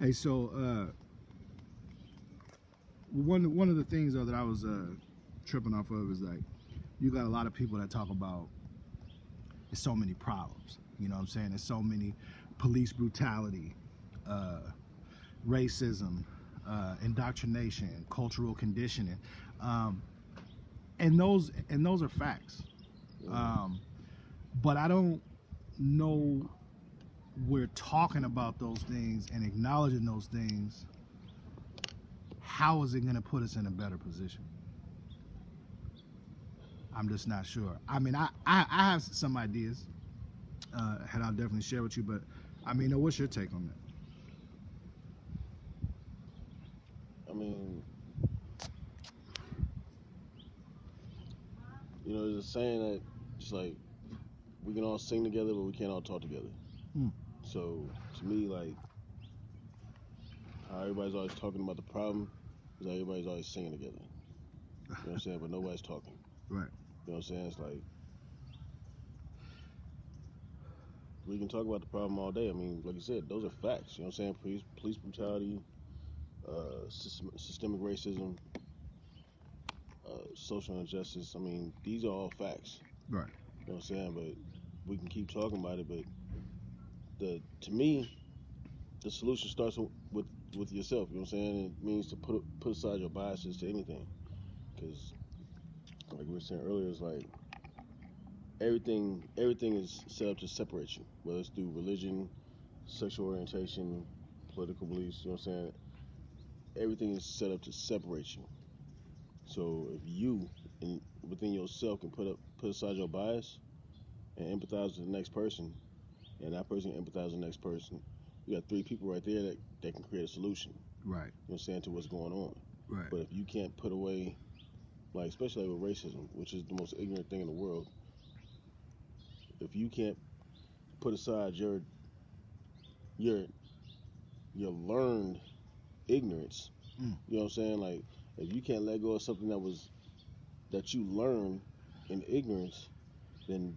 Hey, so one of the things though that I was tripping off of is like you got a lot of people that talk about there's so many problems. You know what I'm saying? There's so many police brutality, racism, indoctrination, cultural conditioning, and those are facts. But I don't know we're talking about those things and acknowledging those things. How is it going to put us in a better position? I'm just not sure. I mean, I have some ideas, and I'll definitely share with you. But I mean, what's your take on that? I mean, you know, there's a saying that it's like we can all sing together, but we can't all talk together. So to me, like, how everybody's always talking about the problem is like everybody's always singing together. You know what I'm saying? But nobody's talking. Right. You know what I'm saying? It's like we can talk about the problem all day. I mean, like you said, those are facts. You know what I'm saying? Police brutality, systemic racism, social injustice. I mean, these are all facts. Right. You know what I'm saying? But we can keep talking about it. But to me, the solution starts with yourself. You know what I'm saying? It means to put aside your biases to anything. Because, like we were saying earlier, it's like everything is set up to separate you, whether it's through religion, sexual orientation, political beliefs. You know what I'm saying? Everything is set up to separate you. So if you, within yourself, can put aside your bias and empathize with the next person, and that person empathize with the next person, you got three people right there that can create a solution. Right. You know what I'm saying, to what's going on. Right. But if you can't put away, like, especially with racism, which is the most ignorant thing in the world, if you can't put aside your learned ignorance, you know what I'm saying? Like, if you can't let go of something that you learned in ignorance, then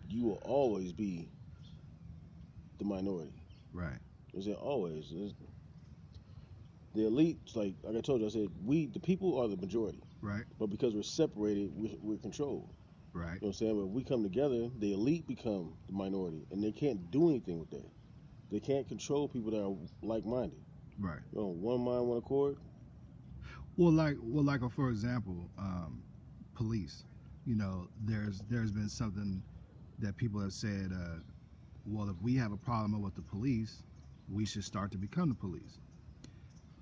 you will always be the minority. Right. Is it always? The elite, like I told you, I said, the people are the majority. Right. But because we're separated, we're controlled. Right. You know what I'm saying? But if we come together, the elite become the minority, and they can't do anything with that. They can't control people that are like-minded. Right. You know, one mind, one accord. Well, like for example, police. You know, there's been something that people have said. Well, if we have a problem with the police, we should start to become the police.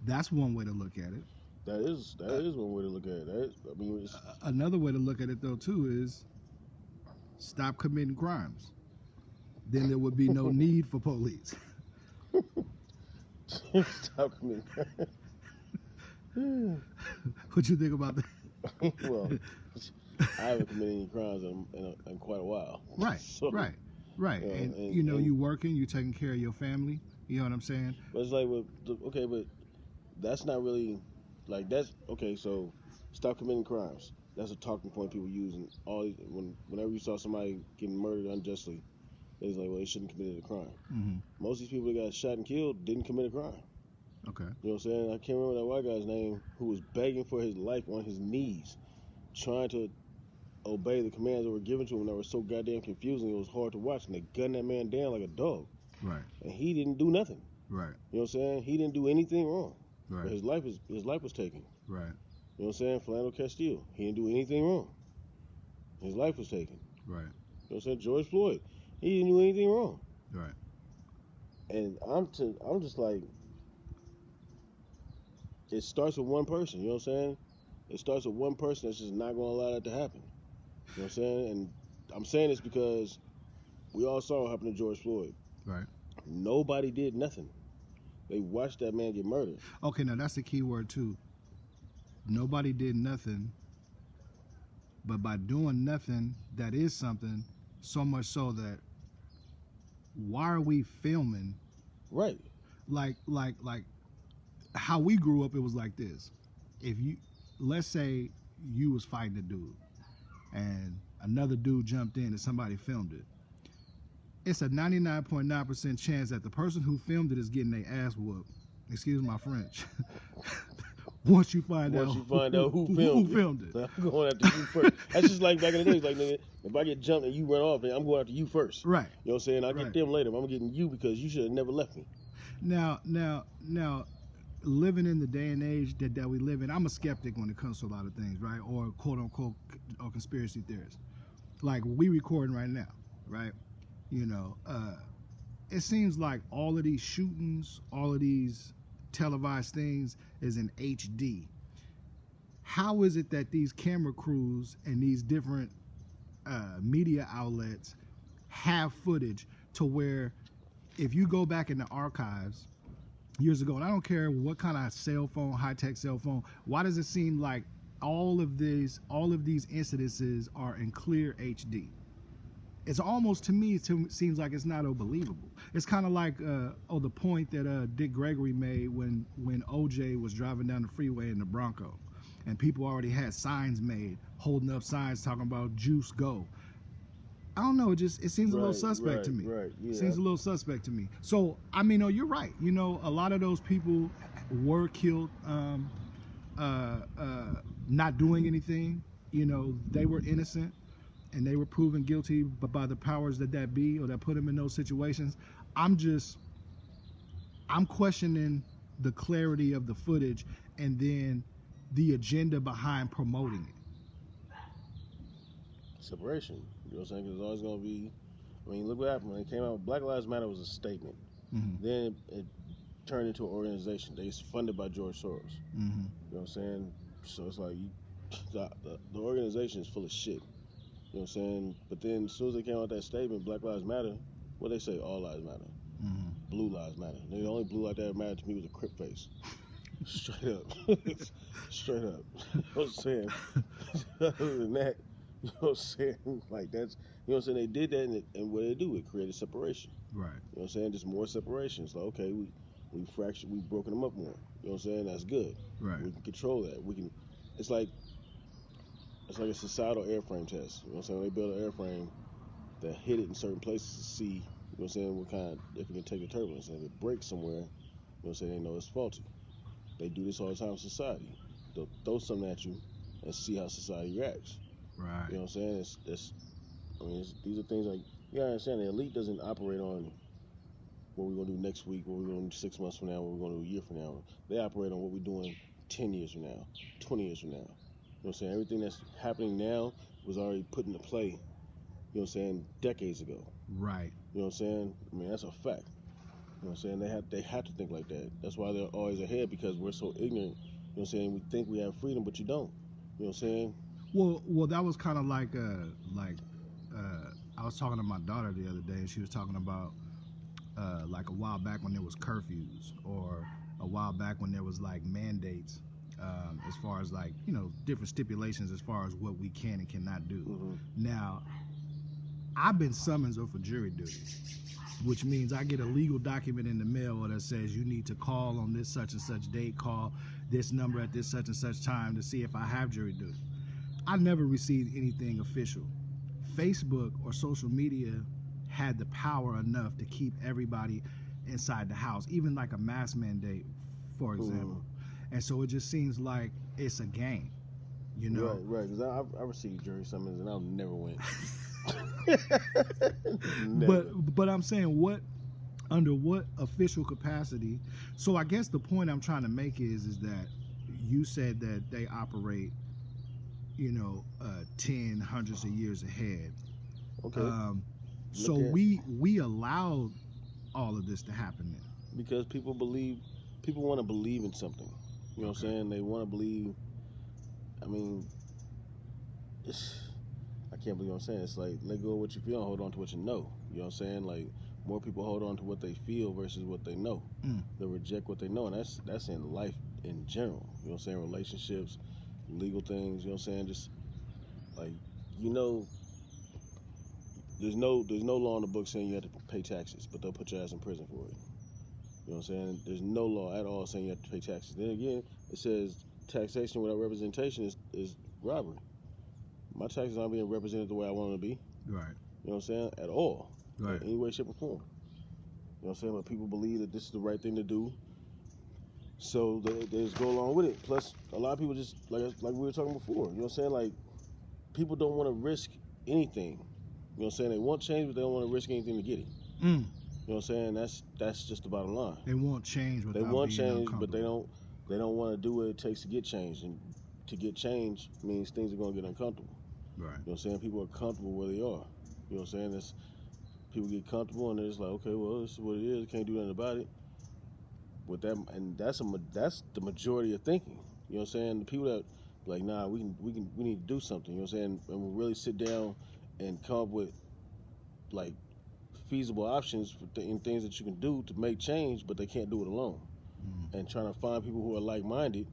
That's one way to look at it. That is one way to look at it. I mean, another way to look at it though too is stop committing crimes. Then there would be no need for police. Stop committing crimes. What you think about that? Well, I haven't committed any crimes in quite a while. Right. So, right. And you know, you working, you taking care of your family. You know what I'm saying? But it's like, okay, but that's not really, like, that's, okay, so stop committing crimes. That's a talking point people use. And whenever you saw somebody getting murdered unjustly, they was like, well, they shouldn't have committed a crime. Mm-hmm. Most of these people that got shot and killed didn't commit a crime. Okay. You know what I'm saying? I can't remember that white guy's name who was begging for his life on his knees, trying to obey the commands that were given to him that were so goddamn confusing it was hard to watch, and they gunned that man down like a dog. Right. And he didn't do nothing. Right. You know what I'm saying? He didn't do anything wrong. Right. But his life was taken. Right. You know what I'm saying? Flav Castile. He didn't do anything wrong. His life was taken. Right. You know what I'm saying? George Floyd. He didn't do anything wrong. Right. And I'm just like, it starts with one person, you know what I'm saying? It starts with one person that's just not going to allow that to happen. You know what I'm saying? And I'm saying this because we all saw what happened to George Floyd. Right. Nobody did nothing. They watched that man get murdered. Okay, now that's the key word too. Nobody did nothing, but by doing nothing, that is something, so much so that why are we filming? Right. Like how we grew up, it was like this. If you, let's say you was fighting a dude and another dude jumped in and somebody filmed it. it's a 99.9% chance that the person who filmed it is getting their ass whooped. Excuse my French. Once you find out who filmed it. I'm going after you first. That's just like back in the days, like, nigga, if I get jumped and you run off, I'm going after you first. Right. You know what I'm saying? I'll get them later, but I'm getting you because you should have never left me. Now, living in the day and age that we live in, I'm a skeptic when it comes to a lot of things, right? Or quote unquote or conspiracy theorists. Like we recording right now, right? You know, it seems like all of these shootings, all of these televised things is in HD. How is it that these camera crews and these different media outlets have footage to where if you go back in the archives years ago, and I don't care what kind of cell phone, high-tech cell phone, why does it seem like all of these incidences are in clear HD? It's almost, to me, it seems like it's not believable. It's kind of like the point that Dick Gregory made when OJ was driving down the freeway in the Bronco, and people already had signs made, holding up signs talking about juice go. I don't know. It seems a little suspect to me. Right. Yeah. It seems a little suspect to me. So I mean, you're right. You know, a lot of those people were killed, not doing anything. You know, they were innocent, and they were proven guilty, but by the powers that be, or that put them in those situations. I'm questioning the clarity of the footage, and then the agenda behind promoting it. Separation. You know what I'm saying? Because it's always going to be. I mean, look what happened when it came out. Black Lives Matter was a statement. Mm-hmm. Then it turned into an organization. They funded by George Soros. Mm-hmm. You know what I'm saying? So it's like the organization is full of shit. You know what I'm saying? But then as soon as they came out with that statement, Black Lives Matter, what they say? All lives matter. Mm-hmm. Blue lives matter. The only blue light that mattered to me was a Crip face. Straight up. Straight up. You know what I'm saying? Other than that, you know what I'm saying? Like that's, you know what I'm saying? They did that, and what they do, it created separation. Right. You know what I'm saying? Just more separation. It's like, okay, we fractured, we've broken them up more. You know what I'm saying? That's good. Right. We can control that. It's like a societal airframe test. You know what I'm saying? When they build an airframe, they hit it in certain places to see, you know what I'm saying, what kind, if it can take the turbulence. And if it breaks somewhere, you know what I'm saying, they know it's faulty. They do this all the time in society. They'll throw something at you and see how society reacts. Right. You know what I'm saying? These are things like, you gotta understand, the elite doesn't operate on what we're gonna do next week, what we're gonna do 6 months from now, what we're gonna do a year from now. They operate on what we're doing 10 years from now, 20 years from now. You know what I'm saying? Everything that's happening now was already put into play, you know what I'm saying, decades ago. Right. You know what I'm saying? I mean, that's a fact. You know what I'm saying? They have to think like that. That's why they're always ahead, because we're so ignorant. You know what I'm saying? We think we have freedom, but you don't. You know what I'm saying? Well, that was kind of like I was talking to my daughter the other day, and she was talking about like a while back when there was curfews, or a while back when there was like mandates, as far as like, you know, different stipulations as far as what we can and cannot do. Mm-hmm. Now, I've been summoned for jury duty, which means I get a legal document in the mail that says you need to call on this such and such date, call this number at this such and such time to see if I have jury duty. I never received anything official. Facebook or social media had the power enough to keep everybody inside the house, even like a mask mandate, for example. And so it just seems like it's a game, you know? Right. Because I received jury summons and I'll never win. But I'm saying, under what official capacity? So I guess the point I'm trying to make is that you said that they operate, you know, 10 hundreds of years ahead. Okay. So we allowed all of this to happen then. Because people want to believe in something. You know what I'm saying? They want to believe. I mean, I can't believe what I'm saying. It's like, let go of what you feel and hold on to what you know. You know what I'm saying? Like, more people hold on to what they feel versus what they know. They reject what they know, and that's in life in general. You know what I'm saying? Relationships, legal things. You know what I'm saying? Just like, you know, there's no law in the book saying you have to pay taxes, but they'll put your ass in prison for it. You know what I'm saying? There's no law at all saying you have to pay taxes. Then again, it says taxation without representation is robbery. My taxes aren't being represented the way I want them to be. Right. You know what I'm saying? At all. Right. in any way, shape, or form. You know what I'm saying? But people believe that this is the right thing to do, so they just go along with it. Plus, a lot of people just like we were talking before. You know what I'm saying? Like, people don't want to risk anything. You know what I'm saying? They want change, but they don't want to risk anything to get it. Mm. You know what I'm saying? That's just the bottom line. They want change without They want being change, but uncomfortable. they don't want to do what it takes to get change. And to get change means things are going to get uncomfortable. Right. You know what I'm saying? People are comfortable where they are. You know what I'm saying? It's, people get comfortable and they're just like, okay, well, this is what it is. Can't do nothing about it. With that, and that's the majority of thinking. You know what I'm saying? The people that like, nah, we need to do something. You know what I'm saying? And we really sit down and come up with like feasible options for things that you can do to make change, but they can't do it alone. Mm. And trying to find people who are like-minded,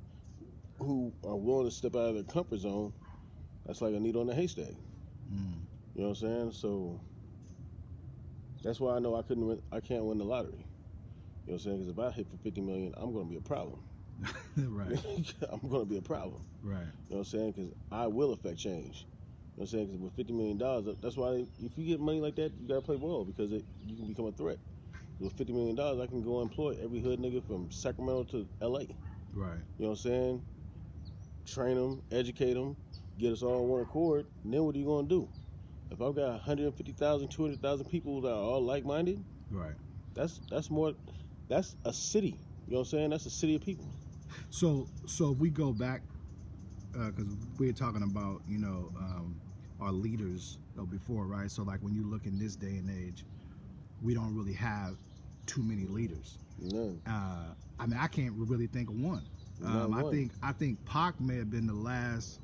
who are willing to step out of their comfort zone. That's like a needle in a haystack. Mm. You know what I'm saying? So that's why I know I can't win the lottery. You know what I'm saying? Because if I hit for $50 million, I'm going to be a problem. Right. I'm going to be a problem. Right. You know what I'm saying? Because I will affect change. You know what I'm saying? Because with $50 million, that's why if you get money like that, you got to play ball because you can become a threat. With $50 million, I can go employ every hood nigga from Sacramento to LA. Right. You know what I'm saying? Train them, educate them, get us all on one accord, and then what are you going to do? If I've got 150,000, 200,000 people that are all like-minded, Right. that's more, that's a city. You know what I'm saying? That's a city of people. So if we go back, because we're talking about, our leaders before, right? So like when you look in this day and age, we don't really have too many leaders. None. I mean, I can't really think of one. I think Pac may have been the last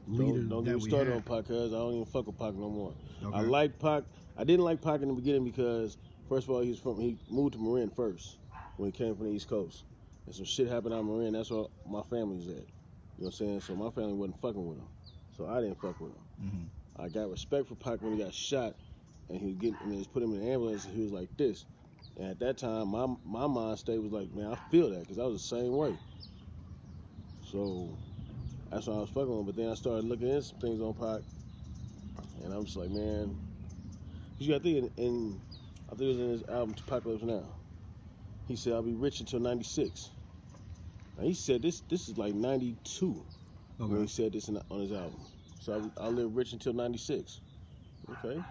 leader Don't that get me we started had. on Pac, cuz I don't even fuck with Pac no more. Okay. I like Pac. I didn't like Pac in the beginning because, first of all, he moved to Marin first when he came from the East Coast. And some shit happened out in Marin. That's where my family's at. You know what I'm saying? So my family wasn't fucking with him. So I didn't fuck with him. Mm-hmm. I got respect for Pac when he got shot and they just put him in the ambulance and he was like this. And at that time, my mind state was like, man, I feel that because I was the same way. So that's why I was fucking with him. But then I started looking into some things on Pac, and I'm just like, man, you got to think I think it was in his album Apocalypse Now. He said, I'll be rich until 96. Now he said this is like 92 when he said this on his album. So I'll live rich until 96. Okay.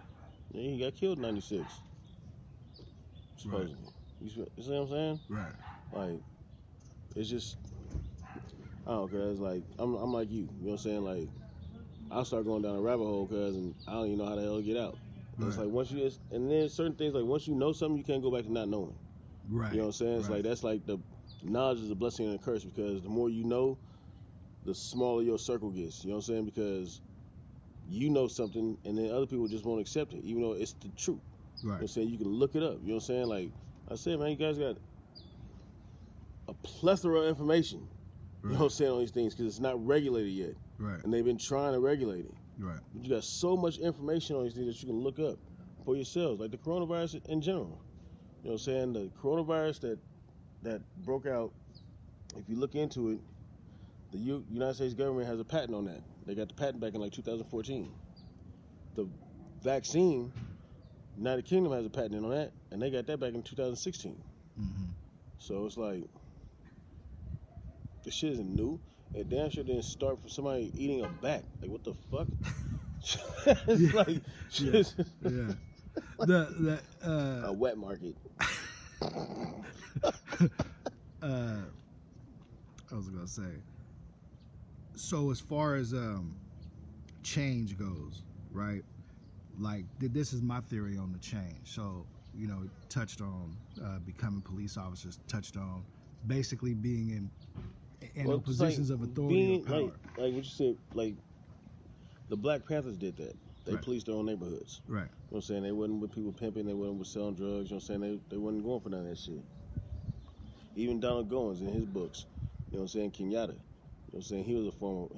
Then he got killed in 96. Supposedly. Right. You see what I'm saying? Right. Like, it's just, I don't know, cuz like, I'm like you. You know what I'm saying? Like, I'll start going down a rabbit hole, cuz, and I don't even know how the hell to get out. Right. It's like and then certain things, like once you know something, you can't go back to not knowing. Right. You know what I'm saying? It's like, that's like the knowledge is a blessing and a curse because the more you know, the smaller your circle gets. You know what I'm saying? Because you know something and then other people just won't accept it, even though it's the truth. Right. You know what I'm saying? You can look it up. You know what I'm saying? Like I said, man, you guys got a plethora of information. You know what I'm saying on these things because it's not regulated yet. Right. And they've been trying to regulate it. Right. But you got so much information on these things that you can look up for yourselves, like the coronavirus in general. You know what I'm saying? The coronavirus that broke out, if you look into it, the United States government has a patent on that. They got the patent back in like 2014. The vaccine, United Kingdom has a patent on that, and they got that back in 2016. Mm-hmm. So it's like, this shit isn't new. It damn sure didn't start from somebody eating a bat. Like, what the fuck? It's like, yeah. A wet market. I was gonna say. So as far as change goes, right? Like this is my theory on the change. So touched on becoming police officers. Touched on basically being in positions of authority or power. Like what you said, like the Black Panthers did that. They Right. policed their own neighborhoods. Right. You know what I'm saying? They wasn't with people pimping. They wasn't with selling drugs. You know what I'm saying? They wasn't going for none of that shit. Even Donald Goins in his books, you know what I'm saying? Kenyatta. You know what I'm saying? He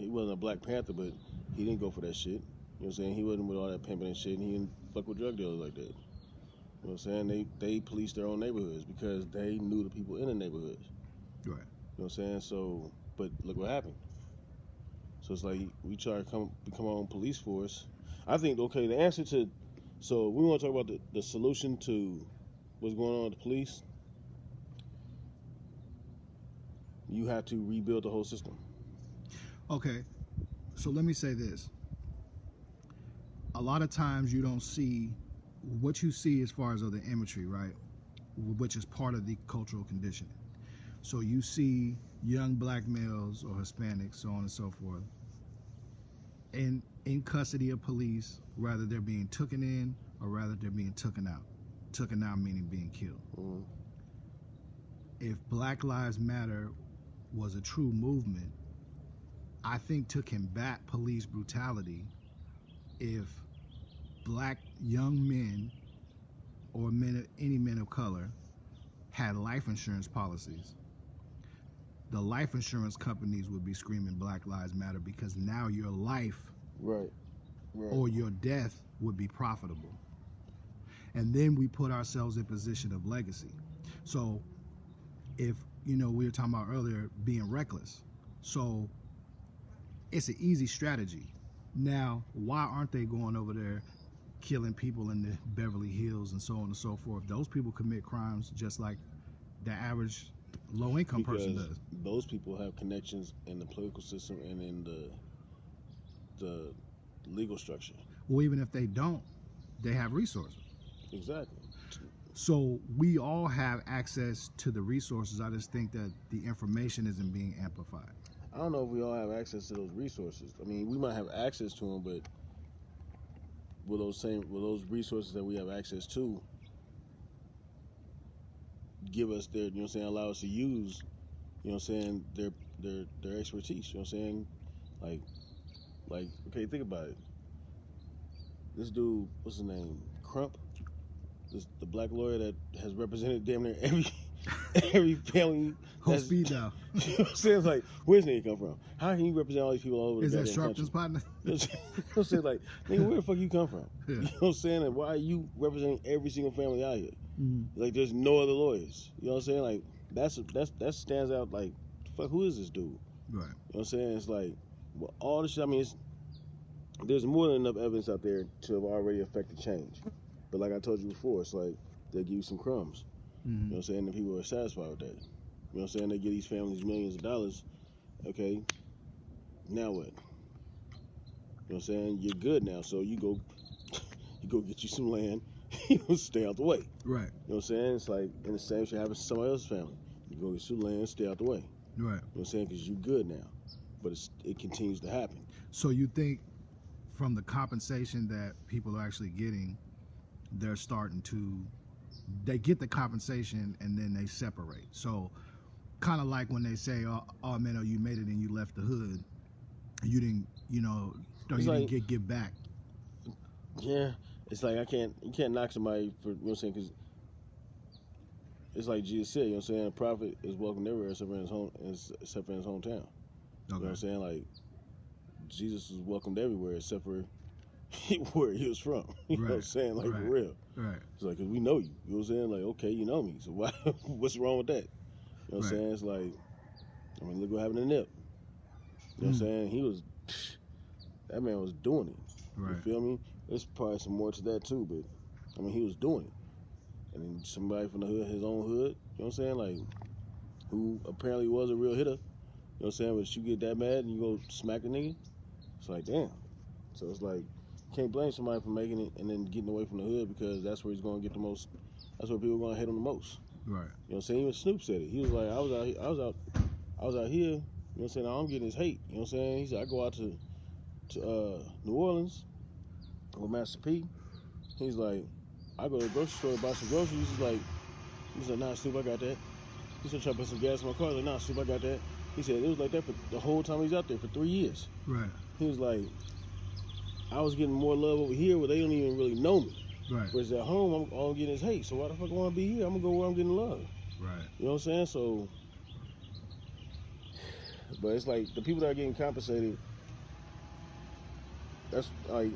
wasn't a Black Panther, but he didn't go for that shit. You know what I'm saying? He wasn't with all that pimping and shit, and he didn't fuck with drug dealers like that. You know what I'm saying? They policed their own neighborhoods because they knew the people in the neighborhoods. Right. You know what I'm saying? So, but look what happened. So it's like we try to become our own police force. I think, okay, the answer to So we want to talk about the solution to what's going on with the police. You have to rebuild the whole system. Okay, so let me say this. A lot of times you don't see what you see as far as other imagery, right? Which is part of the cultural conditioning. So you see young black males or Hispanics, so on and so forth, in custody of police, rather they're being taken in or rather they're being taken out. Taken out meaning being killed. Mm-hmm. If Black Lives Matter was a true movement, I think to combat police brutality, if black young men or any men of color had life insurance policies, the life insurance companies would be screaming Black Lives Matter because now your life Right. or your death would be profitable. And then we put ourselves in position of legacy. So if, we were talking about earlier being reckless. So it's an easy strategy. Now, why aren't they going over there killing people in the Beverly Hills and so on and so forth? Those people commit crimes just like the average low-income person does. Those people have connections in the political system and in the legal structure. Well, even if they don't, they have resources. Exactly. So we all have access to the resources. I just think that the information isn't being amplified. I don't know if we all have access to those resources. I mean, we might have access to them, but will those resources that we have access to give us their, allow us to use, their expertise, like, okay, think about it. This dude, what's his name? Crump? The black lawyer that has represented damn near every family. Whole speed now. You know what I'm saying? Like, where's nigga come from? How can you represent all these people all over Is the that Sharpton's partner? You know what I'm saying? Like, nigga, where the fuck you come from? Yeah. You know what I'm saying? And why are you representing every single family out here? Mm-hmm. Like, there's no other lawyers. You know what I'm saying? Like, that stands out. Like, fuck, who is this dude? Right. You know what I'm saying? It's like, well, all this shit, I mean, there's more than enough evidence out there to have already affected change. But like I told you before, it's like they give you some crumbs. Mm-hmm. You know what I'm saying? And people are satisfied with that. You know what I'm saying? They give these families millions of dollars. Okay, now what? You know what I'm saying? You're good now, so you go get you some land. Stay out the way. Right. You know what I'm saying? It's like, and the same shit happens to somebody else's family. You go get some land, stay out the way. Right. You know what I'm saying? Because you good now. But it continues to happen. So you think from the compensation that people are actually getting, they're starting to, they get the compensation and then they separate. So kind of like when they say, oh man, you made it and you left the hood. You didn't, didn't get back. Yeah. It's like you can't knock somebody for, you know what I'm saying, because it's like Jesus said, you know what I'm saying, a prophet is welcomed everywhere except for in his hometown. Okay. You know what I'm saying? Like, Jesus was welcomed everywhere except for where he was from. You know what I'm saying? Like, for real. Right. It's like, because we know you. You know what I'm saying? Like, okay, you know me. So what's wrong with that? You know what I'm saying? It's like, I mean, look what happened to Nip. You know what I'm saying? That man was doing it. Right. You feel me? There's probably some more to that too, but I mean, he was doing it. And then somebody from the hood, his own hood, you know what I'm saying? Like, who apparently was a real hitter. You know what I'm saying? But you get that mad and you go smack a nigga, it's like, damn. So it's like, you can't blame somebody for making it and then getting away from the hood because that's where he's going to get the most, that's where people are going to hate him the most. Right. You know what I'm saying? Even Snoop said it. He was like, I was out here, you know what I'm saying? I'm getting his hate. You know what I'm saying? He said, I go out to New Orleans with Master P. He's like, I go to the grocery store to buy some groceries. He's like, nah, Snoop, I got that. He's trying to put some gas in my car. He's like, nah, Snoop, I got that. He said it was like that for the whole time he's out there for 3 years. Right. He was like, I was getting more love over here where they don't even really know me. Right. Whereas at home, I'm all getting his hate. So why the fuck I want to be here? I'm going to go where I'm getting love. Right. You know what I'm saying? So, but it's like the people that are getting compensated, that's like,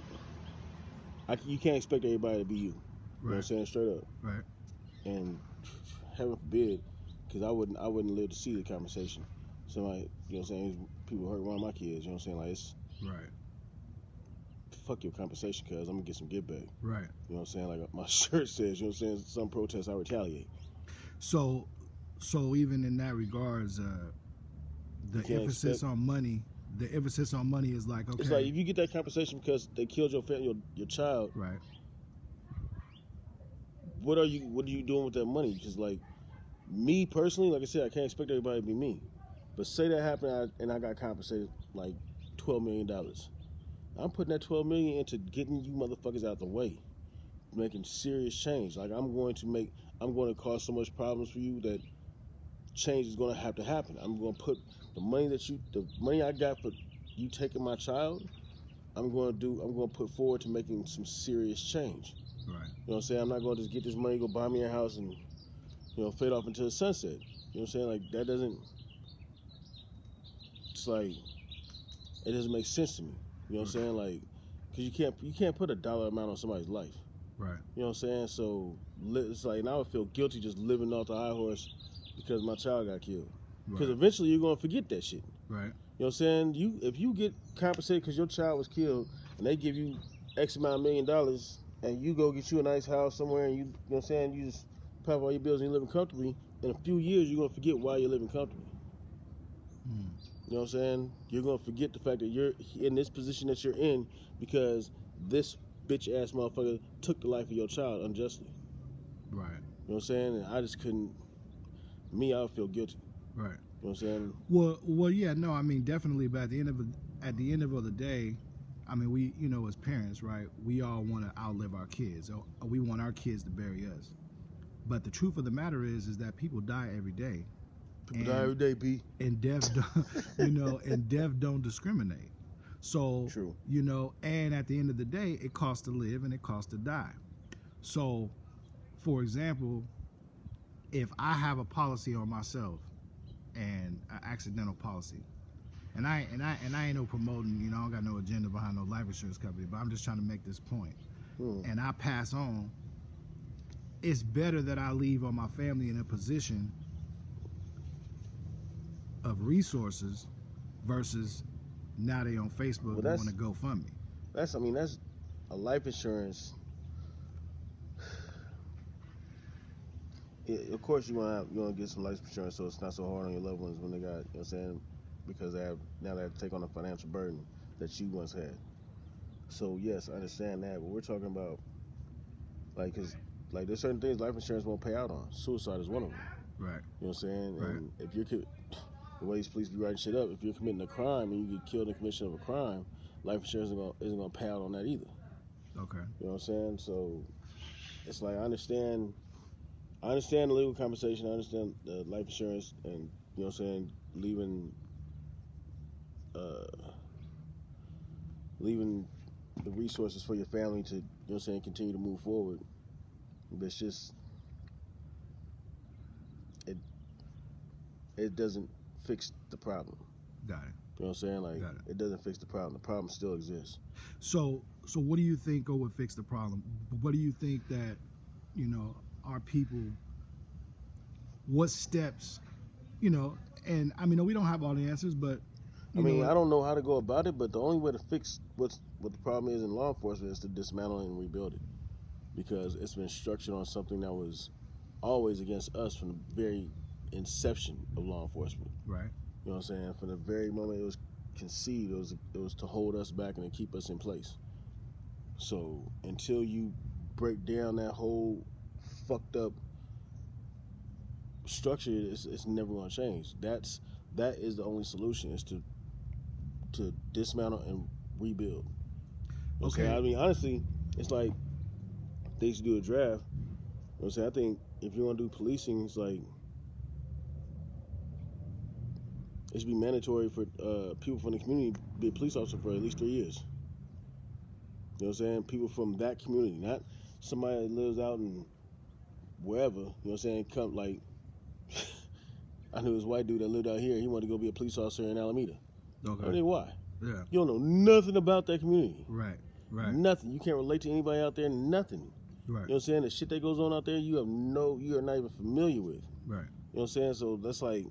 you can't expect everybody to be you. You know what I'm saying? Straight up. Right. And heaven forbid, because I wouldn't live to see the conversation. Somebody, you know what I'm saying, people hurt one of my kids, you know what I'm saying? Like, it's right. fuck your compensation, cuz I'm gonna get some get back. Right. You know what I'm saying? Like my shirt says, you know what I'm saying? Some protests, I retaliate. So even in that regards, the emphasis on money. The emphasis on money is like, okay. It's like if you get that compensation because they killed your family, your child. Right. What are you doing with that money? Because like me personally, like I said, I can't expect everybody to be me. But say that happened and I got compensated like $12 million. I'm putting that $12 million into getting you motherfuckers out the way, making serious change. Like I'm going to cause so much problems for you that change is going to have to happen. I'm going to put the money I got for you taking my child. I'm going to put forward to making some serious change. Right. You know what I'm saying? I'm not going to just get this money, go buy me a house, and fade off into the sunset. You know what I'm saying? Like that doesn't. It's like it doesn't make sense to me. You know what I'm saying? Like, because you can't put a dollar amount on somebody's life. Right. You know what I'm saying? So it's like now I feel guilty just living off the high horse because my child got killed. Because eventually you're going to forget that shit. Right. You know what I'm saying? If you get compensated because your child was killed and they give you X amount of $1 million and you go get you a nice house somewhere and you know what I'm saying, you just pay for all your bills and you're living comfortably, in a few years you're going to forget why you're living comfortably. You know what I'm saying? You're going to forget the fact that you're in this position that you're in because this bitch ass motherfucker took the life of your child unjustly. Right. You know what I'm saying? And I just couldn't. I would feel guilty. Right. You know what I'm saying? Well, yeah, no, I mean, definitely. But at the end of the day, I mean, we, as parents, right? We all want to outlive our kids. So we want our kids to bury us. But the truth of the matter is that people die every day. People die every day, B. And death, and death don't discriminate. So, true. And at the end of the day, it costs to live and it costs to die. So, for example, if I have a policy on myself, and an accidental policy, and I ain't no promoting, I don't got no agenda behind no life insurance company, but I'm just trying to make this point. And I pass on, it's better that I leave on my family in a position of resources versus now they on Facebook and want to GoFundMe. That's a life insurance. Of course you want to get some life insurance so it's not so hard on your loved ones when they got, you know what I'm saying, because they have to take on a financial burden that you once had. So yes, I understand that, but we're talking about because there's certain things life insurance won't pay out on. Suicide is one of them. Right. You know what I'm saying? Right. And if you're the way these police be writing shit up, if you're committing a crime and you get killed in commission of a crime, life insurance isn't gonna pay out on that either. Okay. You know what I'm saying? So it's like I understand the legal compensation, I understand the life insurance, and you know what I'm saying, leaving the resources for your family to, you know what I'm saying, continue to move forward. But it's just it doesn't fix the problem. Got it. You know what I'm saying? It doesn't fix the problem. The problem still exists. So what do you think would fix the problem? What do you think that, our people, what steps, and I mean, we don't have all the answers, but I don't know how to go about it, but the only way to fix what the problem is in law enforcement is to dismantle it and rebuild it, because it's been structured on something that was always against us from the very inception of law enforcement. Right. You know what I'm saying? From the very moment it was conceived, it was to hold us back and to keep us in place. So until you break down that whole fucked up structure, it's never going to change. That is the only solution, is to dismantle and rebuild. You know okay. I mean, honestly, it's like they used to do a draft. You know what I'm saying? I think if you want to do policing, it's like it should be mandatory for people from the community to be a police officer for at least 3 years. You know what I'm saying? People from that community, not somebody that lives out in wherever. You know what I'm saying? Come like, I knew this white dude that lived out here. He wanted to go be a police officer in Alameda. Okay. I mean, why? Yeah. You don't know nothing about that community. Right. Right. Nothing. You can't relate to anybody out there. Nothing. Right. You know what I'm saying? The shit that goes on out there, you are not even familiar with. Right. You know what I'm saying? So that's like,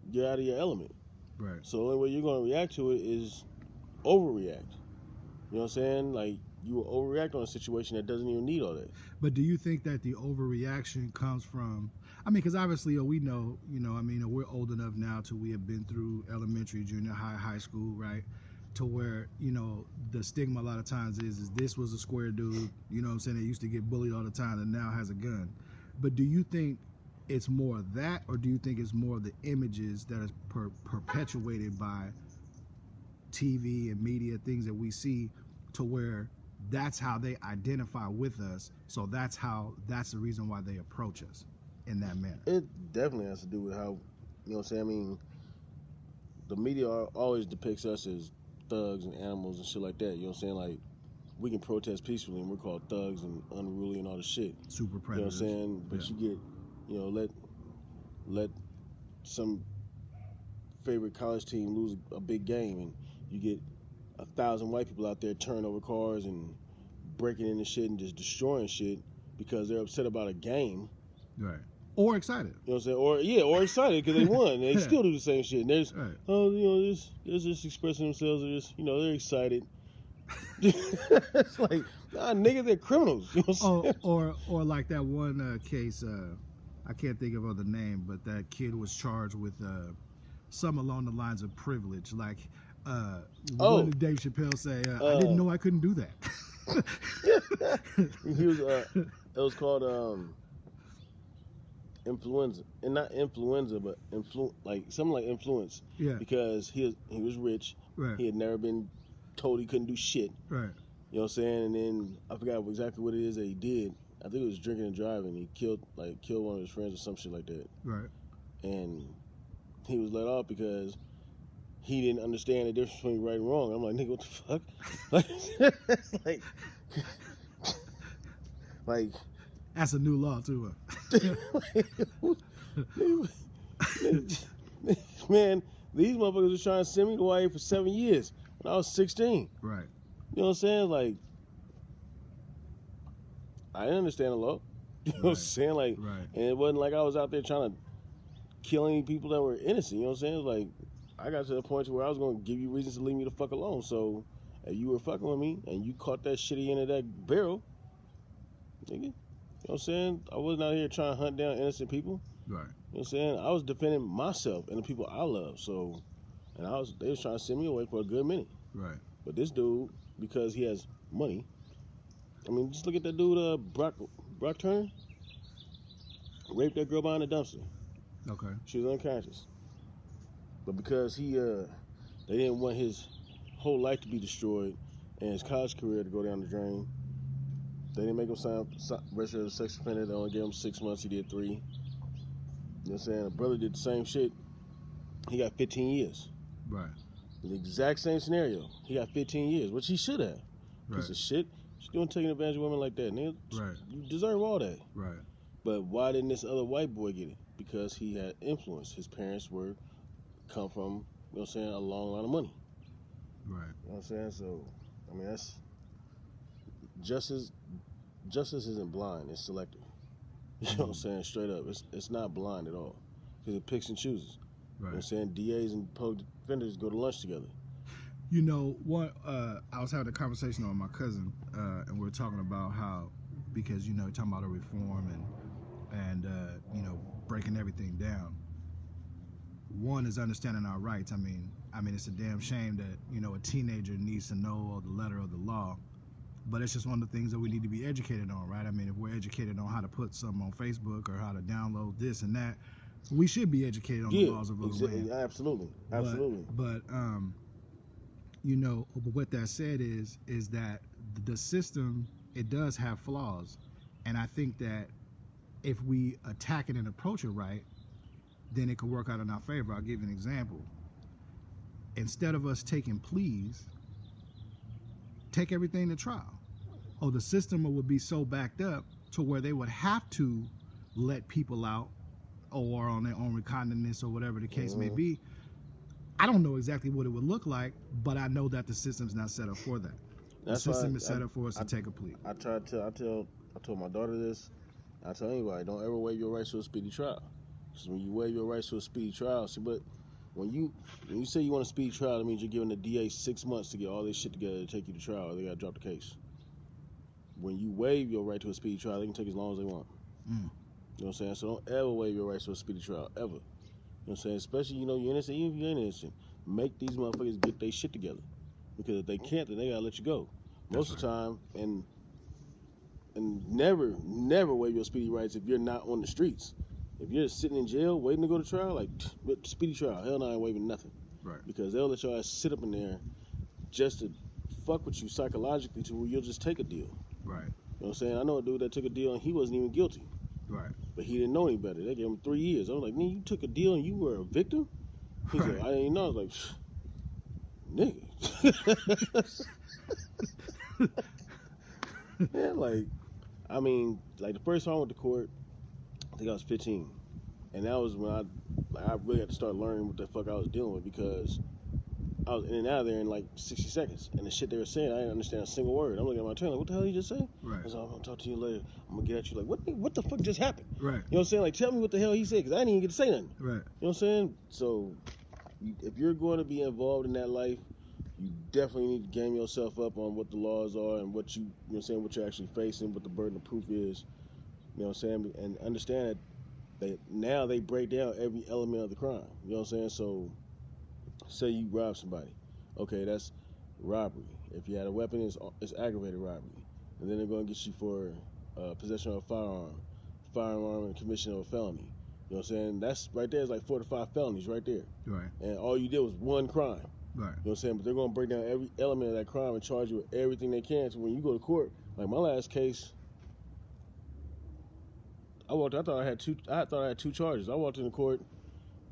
you're out of your element. Right. So the only way you're going to react to it is overreact. You know what I'm saying? Like, you will overreact on a situation that doesn't even need all that. But do you think that the overreaction comes from? I mean, because obviously, we know, I mean, we're old enough now to we have been through elementary, junior high, high school, right? To where the stigma a lot of times is this was a square dude, you know what I'm saying? They used to get bullied all the time, and now has a gun. But do you think it's more of that, or do you think it's more of the images that is perpetuated by TV and media, things that we see, to where that's how they identify with us, so that's the reason why they approach us in that manner? It definitely has to do with how, you know what I'm saying? I mean, the media always depicts us as thugs and animals and shit like that. You know what I'm saying? Like, we can protest peacefully and we're called thugs and unruly and all this shit. Super predators. You know what I'm saying? But yeah. you get, let some favorite college team lose a big game, and you get 1,000 white people out there turning over cars and breaking into shit and just destroying shit because they're upset about a game. Right. Or excited. You know what I'm saying? Or excited because they won. They still do the same shit. And they're just, right. they're just expressing themselves. They're just, they're excited. It's like, nah, nigga, they're criminals. You know what I'm saying? Or like that one case, I can't think of the name, but that kid was charged with some along the lines of privilege. Like, what did Dave Chappelle say? I didn't know I couldn't do that. It was called influenza, and not influenza, but something like influence. Yeah. Because he was rich. Right. He had never been told he couldn't do shit. Right. You know what I'm saying? And then I forgot exactly what it is that he did. I think it was drinking and driving. He killed one of his friends or some shit like that. Right. And he was let off because he didn't understand the difference between right and wrong. I'm like, nigga, what the fuck? like that's a new law too. Man, these motherfuckers were trying to send me to YA for 7 years when I was 16. Right. You know what I'm saying? Like, I didn't understand the law. You know what I'm saying? Like, right. And it wasn't like I was out there trying to kill any people that were innocent. You know what I'm saying? It was like, I got to the point where I was going to give you reasons to leave me the fuck alone. So, if you were fucking with me and you caught that shitty end of that barrel, nigga, you know what I'm saying? I wasn't out here trying to hunt down innocent people. Right. You know what I'm saying? I was defending myself and the people I love. So, and they was trying to send me away for a good minute. Right. But this dude, because he has money, I mean, just look at that dude, Brock Turner, raped that girl behind the dumpster. Okay. She was unconscious. But because they didn't want his whole life to be destroyed and his college career to go down the drain, they didn't make him register as a sex offender. They only gave him 6 months. He did 3. You know what I'm saying? A brother did the same shit. He got 15 years. Right. The exact same scenario. He got 15 years, which he should have. Right. Piece of shit. She's doing taking advantage of women like that, nigga. Right. You deserve all that. Right. But why didn't this other white boy get it? Because he had influence. His parents come from, you know what I'm saying, a long line of money. Right. You know what I'm saying? So, I mean, that's justice isn't blind, it's selective. You know what I'm saying? Straight up. It's not blind at all. Because it picks and chooses. Right. You know what I'm saying? DAs and public defenders go to lunch together. You know what? I was having a conversation with my cousin, and we were talking about how, because talking about a reform and breaking everything down. One is understanding our rights. I mean, it's a damn shame that a teenager needs to know all the letter of the law, but it's just one of the things that we need to be educated on, right? I mean, if we're educated on how to put something on Facebook or how to download this and that, we should be educated on the laws of the land. Absolutely. But with that said is that the system, it does have flaws. And I think that if we attack it and approach it right, then it could work out in our favor. I'll give you an example. Instead of us taking pleas, take everything to trial. Or the system would be so backed up to where they would have to let people out or on their own recognizance or whatever the case may be. I don't know exactly what it would look like, but I know that the system's not set up for that. The system is set up for us to take a plea. I told my daughter this. I tell anybody, don't ever waive your rights to a speedy trial. Because when you waive your rights to a speedy trial, see, but when you say you want a speedy trial, that means you're giving the DA 6 months to get all this shit together to take you to trial. Or they gotta drop the case. When you waive your right to a speedy trial, they can take as long as they want. You know what I'm saying? So don't ever waive your rights to a speedy trial, ever. You know what I'm saying? Especially, you're innocent, even if you ain't innocent. Make these motherfuckers get their shit together. Because if they can't, then they gotta let you go. Most of the time, and never waive your speedy rights if you're not on the streets. If you're sitting in jail waiting to go to trial, like, speedy trial, hell no, I ain't waiving nothing. Right. Because they'll let your ass sit up in there just to fuck with you psychologically to where you'll just take a deal. Right. You know what I'm saying? I know a dude that took a deal and he wasn't even guilty. Right. But he didn't know any better. They gave him 3 years. I was like, man, you took a deal and you were a victim? He said, I didn't know. I was like, nigga. Yeah, like, I mean, like the first time I went to court, I think I was 15. And that was when I really had to start learning what the fuck I was dealing with, because I was in and out of there in like 60 seconds. And the shit they were saying, I didn't understand a single word. I'm looking at my attorney like, what the hell did you just say? Right. I said, I'm going to talk to you later. I'm going to get at you. Like, what the fuck just happened? Right. You know what I'm saying? Like, tell me what the hell he said, because I didn't even get to say nothing. Right. You know what I'm saying? So, if you're going to be involved in that life, you definitely need to game yourself up on what the laws are and what you know what I'm saying, what you're actually facing, what the burden of proof is. You know what I'm saying? And understand that now they break down every element of the crime. You know what I'm saying? So, say you rob somebody. Okay, that's robbery. If you had a weapon, it's aggravated robbery. And then they're going to get you for possession of a firearm and commission of a felony. You know what I'm saying? That's right there is like 4 to 5 felonies right there. Right. And all you did was one crime. Right. You know what I'm saying? But they're going to break down every element of that crime and charge you with everything they can. So when you go to court, like my last case, I thought I had two charges. I walked into court,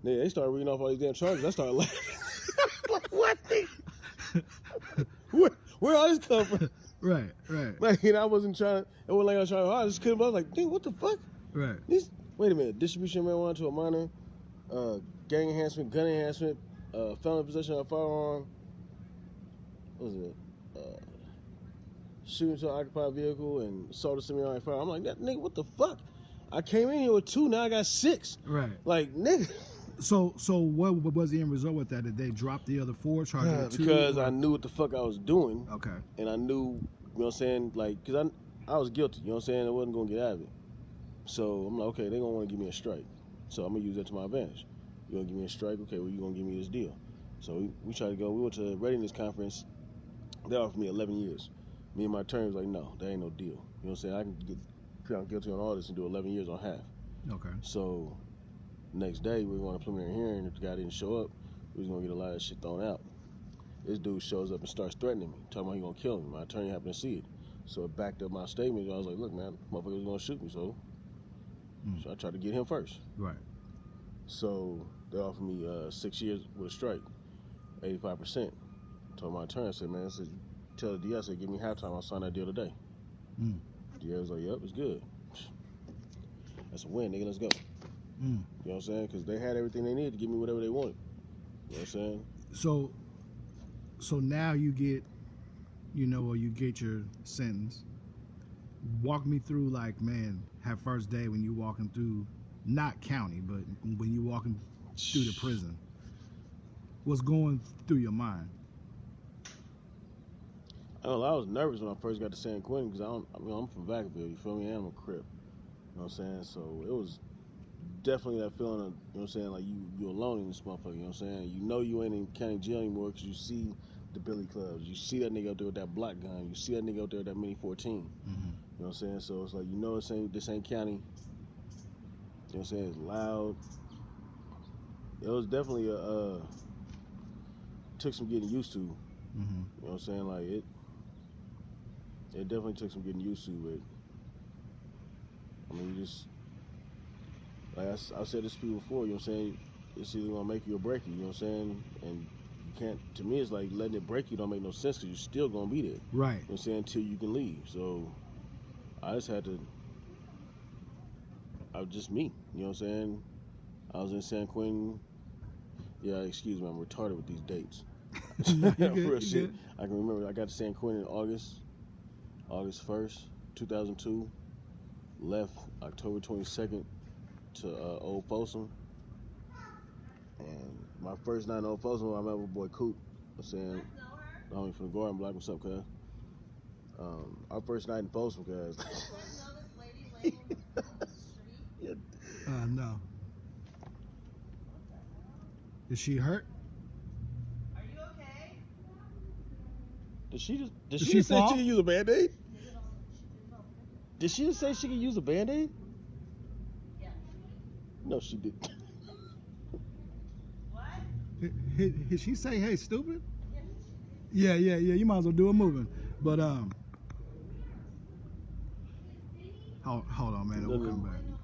they started reading off all these damn charges. I started laughing. Like, what? Where all this come from? Right. Right. Like, I wasn't trying. It wasn't like I was trying. I just couldn't. I was like, dude, what the fuck? Right. Wait a minute. Distribution of marijuana to a minor, gang enhancement, gun enhancement, felony possession of a firearm. What was it? Shooting to an occupied vehicle and assault a semi-automatic firearm. I'm like, that nigga, what the fuck? I came in here with 2, now I got 6. Right. Like, nigga. So what was the end result with that? Did they drop the other 4 charges? Because I knew what the fuck I was doing. Okay. And I knew, you know what I'm saying, like, because I was guilty, you know what I'm saying? I wasn't going to get out of it. So I'm like, okay, they're going to want to give me a strike. So I'm going to use that to my advantage. You're going to give me a strike? Okay, well, you're going to give me this deal. So we tried to go. We went to a readiness conference. They offered me 11 years. Me and my attorney was like, no, that ain't no deal. You know what I'm saying? I can get found guilty on all this and do 11 years on half. Okay. So next day, we were going to preliminary hearing. If the guy didn't show up, we was going to get a lot of shit thrown out. This dude shows up and starts threatening me, talking about he going to kill me. My attorney happened to see it. So it backed up my statement. I was like, look, man, motherfucker was going to shoot me. So I tried to get him first. Right. So they offered me 6 years with a strike, 85%. Told my attorney, I said, man, tell the DA, I said, give me halftime. I'll sign that deal today. DA was like, yep, it's good. That's a win, nigga. Let's go. You know what I'm saying? Because they had everything they needed to give me whatever they wanted. You know what I'm saying? So now you get, or you get your sentence. Walk me through, like, man, that first day when you walking through, not county, but when you walking through the prison. What's going through your mind? I don't know, I was nervous when I first got to San Quentin because I'm from Vacaville, you feel me? And I'm a Crip. You know what I'm saying? So it was definitely that feeling of, you know what I'm saying, like you alone in this motherfucker, you know what I'm saying? You know you ain't in county jail anymore because you see the billy clubs. You see that nigga up there with that black gun. You see that nigga up there with that mini 14. You know what I'm saying? So it's like, this ain't county. You know what I'm saying? It's loud. It was definitely took some getting used to. You know what I'm saying? Like, it definitely took some getting used to, but I mean, you just, like I've said this to people before, you know what I'm saying? It's either gonna make you or break you, you know what I'm saying? And you can't, to me, it's like letting it break you don't make no sense because you're still gonna be there. Right. You know what I'm saying? Until you can leave. So I just had to, I was just me, you know what I'm saying? I was in San Quentin. Yeah, excuse me, I'm retarded with these dates. Real shit. I can remember I got to San Quentin in August 1st, 2002. Left October 22nd to Old Folsom. And my our first night on Folsom, I remember boy Coop was saying, the homie from the Garden Block, what's up, cuz? Our first night in Folsom, cuz. No. Is she hurt? Are you okay? Did she Did just she say fall? she could use a Band-Aid? Did she just say she could use a Band-Aid? Yeah. No, she didn't. What? Did she say, hey, stupid? Yeah, you might as well do it moving. But, hold on, man, we'll come back.